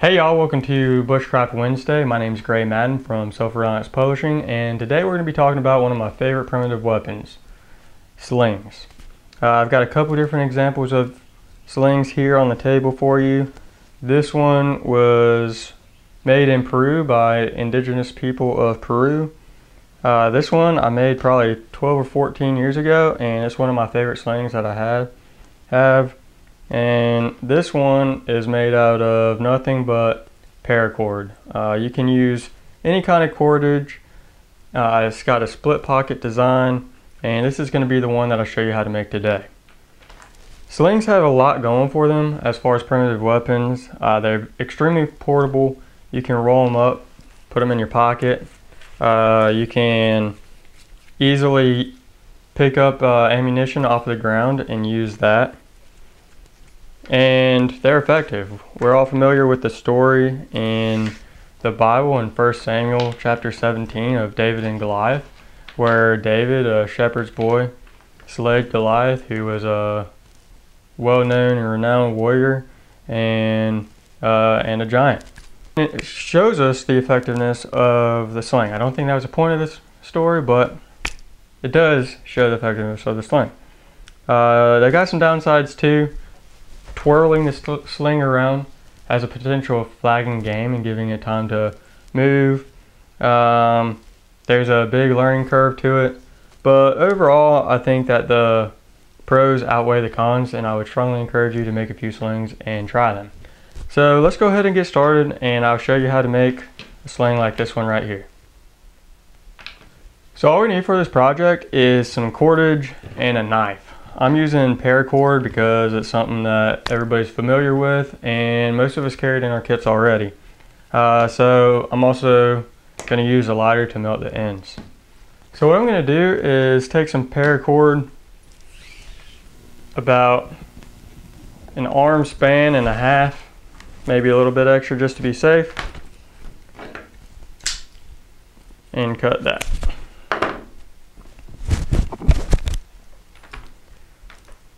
Hey y'all, welcome to Bushcraft Wednesday. My name is Gray Madden from Self-Reliance Publishing, and today we're going to be talking about one of my favorite primitive weapons, slings. I've got a couple different examples of slings here on the table for you. This one was made in Peru by indigenous people of Peru. This one I made probably 12 or 14 years ago, and it's one of my favorite slings that I have. And this one is made out of nothing but paracord. You can use any kind of cordage. It's got a split pocket design, and this is going to be the one that I'll show you how to make today. Slings have a lot going for them as far as primitive weapons. They're extremely portable. You can roll them up, put them in your pocket. You can easily pick up ammunition off the ground and use that. And they're effective. We're all familiar with the story in the Bible in 1 Samuel chapter 17 of David and Goliath, where David, a shepherd's boy, slayed Goliath, who was a well-known and renowned warrior and a giant. It shows us the effectiveness of the sling. I don't think that was the point of this story, but it does show the effectiveness of the sling. They got some downsides too. Twirling the sling around has a potential of flagging game and giving it time to move. There's a big learning curve to it, but overall I think that the pros outweigh the cons, and I would strongly encourage you to make a few slings and try them. So let's go ahead and get started, and I'll show you how to make a sling like this one right here. So all we need for this project is some cordage and a knife. I'm using paracord because it's something that everybody's familiar with and most of us carry it in our kits already. So I'm also going to use a lighter to melt the ends. So what I'm going to do is take some paracord, about an arm span and a half, maybe a little bit extra just to be safe, and cut that.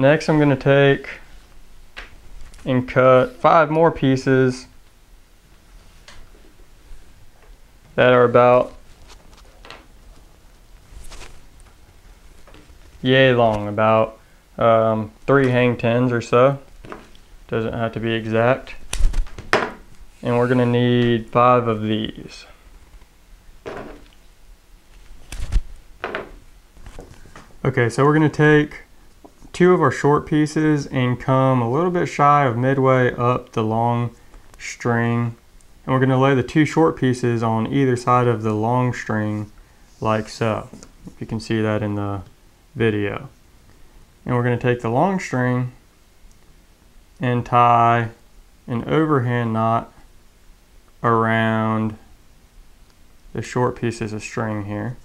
Next, I'm going to take and cut 5 more pieces that are about yay long, about 3 hang tens or so. Doesn't have to be exact. And we're going to need 5 of these. Okay, so we're going to take 2 of our short pieces and come a little bit shy of midway up the long string, and we're going to lay the 2 short pieces on either side of the long string like so. You can see that in the video. And we're going to take the long string and tie an overhand knot around the short pieces of string here.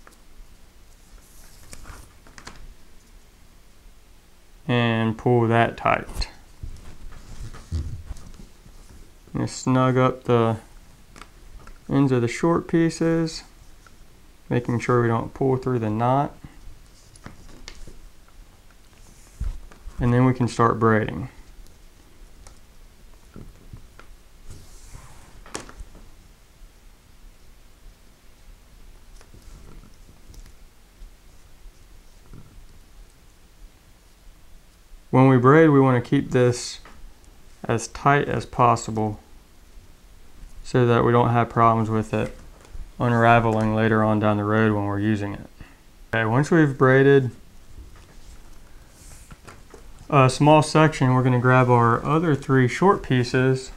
And pull that tight. And snug up the ends of the short pieces, making sure we don't pull through the knot. And then we can start braiding. When we braid, we want to keep this as tight as possible so that we don't have problems with it unraveling later on down the road when we're using it. Okay, once we've braided a small section, we're going to grab our other 3 short pieces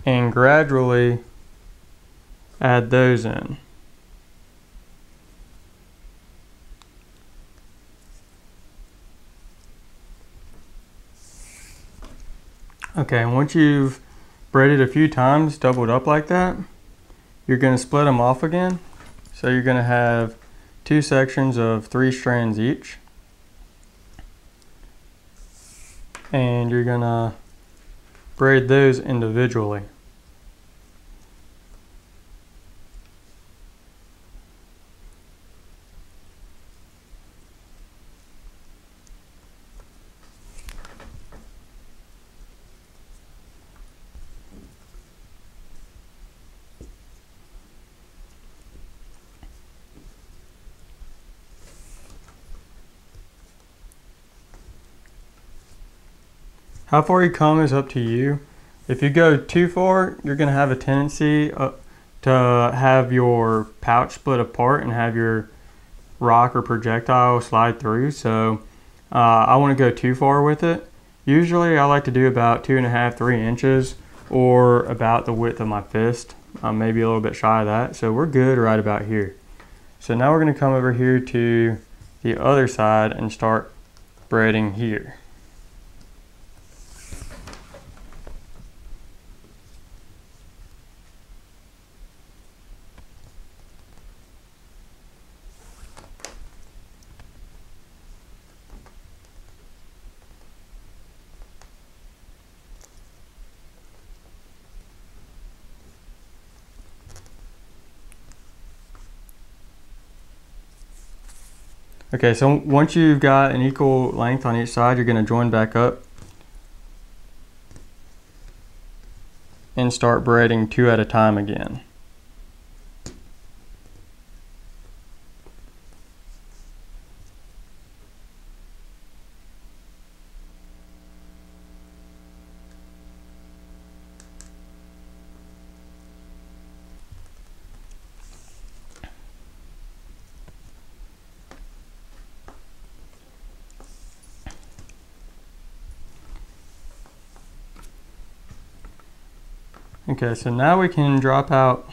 and gradually add those in. Okay, and once you've braided a few times, doubled up like that, you're going to split them off again. So you're going to have 2 sections of 3 strands each. And you're going to braid those individually. How far you come is up to you. If you go too far, you're going to have a tendency to have your pouch split apart and have your rock or projectile slide through. So I want to go too far with it. Usually I like to do about 2.5, 3 inches, or about the width of my fist. Maybe a little bit shy of that. So we're good right about here. So now we're going to come over here to the other side and start braiding here. Okay, so once you've got an equal length on each side, you're going to join back up and start braiding 2 at a time again. Okay, so now we can drop out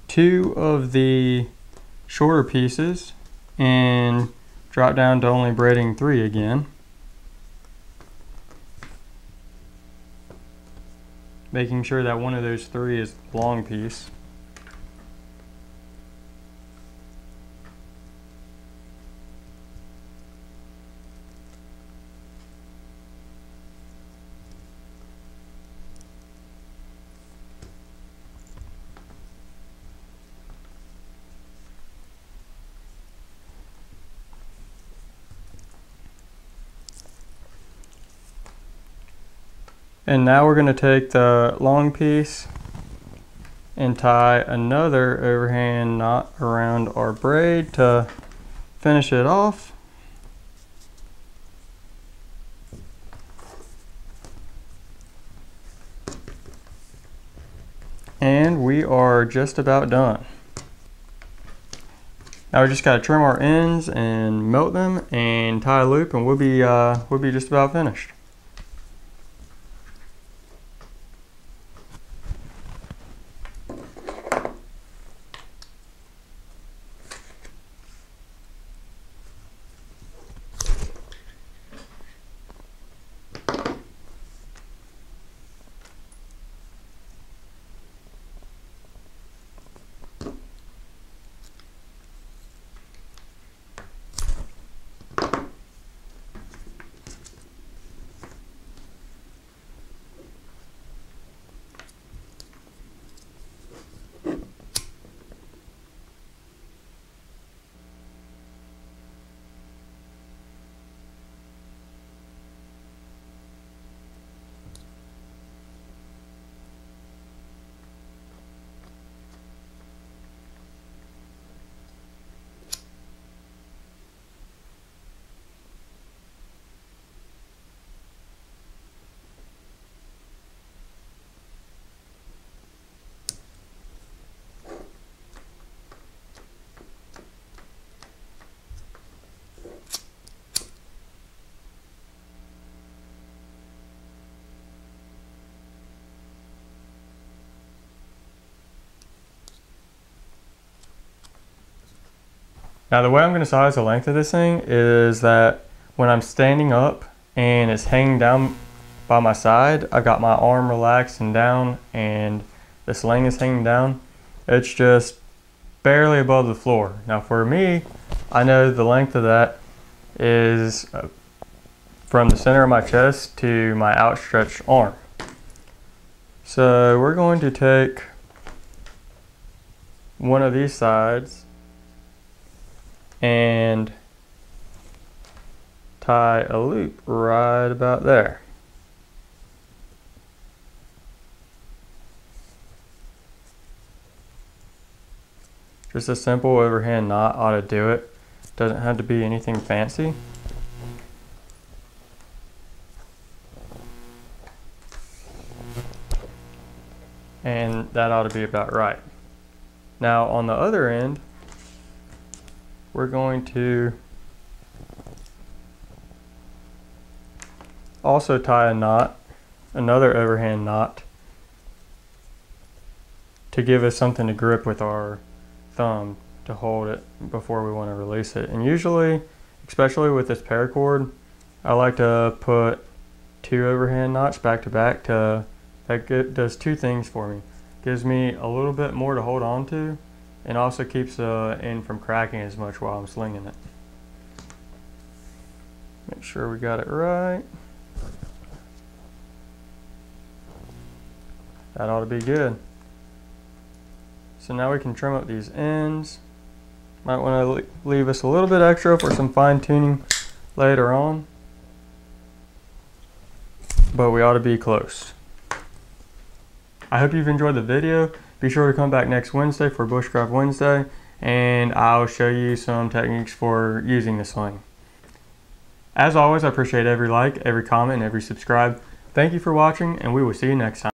2 of the shorter pieces and drop down to only braiding 3 again. Making sure that one of those 3 is the long piece. And now we're going to take the long piece and tie another overhand knot around our braid to finish it off. And we are just about done. Now we just got to trim our ends and melt them and tie a loop, and we'll be just about finished. Now the way I'm going to size the length of this thing is that when I'm standing up and it's hanging down by my side, I've got my arm relaxed and down and the sling is hanging down. It's just barely above the floor. Now for me, I know the length of that is from the center of my chest to my outstretched arm. So we're going to take one of these sides and tie a loop right about there. Just a simple overhand knot ought to do it. Doesn't have to be anything fancy. and that ought to be about right. Now on the other end, we're going to also tie a knot, another overhand knot, to give us something to grip with our thumb to hold it before we want to release it. And usually, especially with this paracord, I like to put 2 overhand knots back to back. That does 2 things for me. Gives me a little bit more to hold on to, and also keeps the end from cracking as much while I'm slinging it. Make sure we got it right. That ought to be good. So now we can trim up these ends. Might want to leave us a little bit extra for some fine tuning later on, but we ought to be close. I hope you've enjoyed the video. Be sure to come back next Wednesday for Bushcraft Wednesday, and I'll show you some techniques for using the sling. As always, I appreciate every like, every comment, and every subscribe. Thank you for watching, and we will see you next time.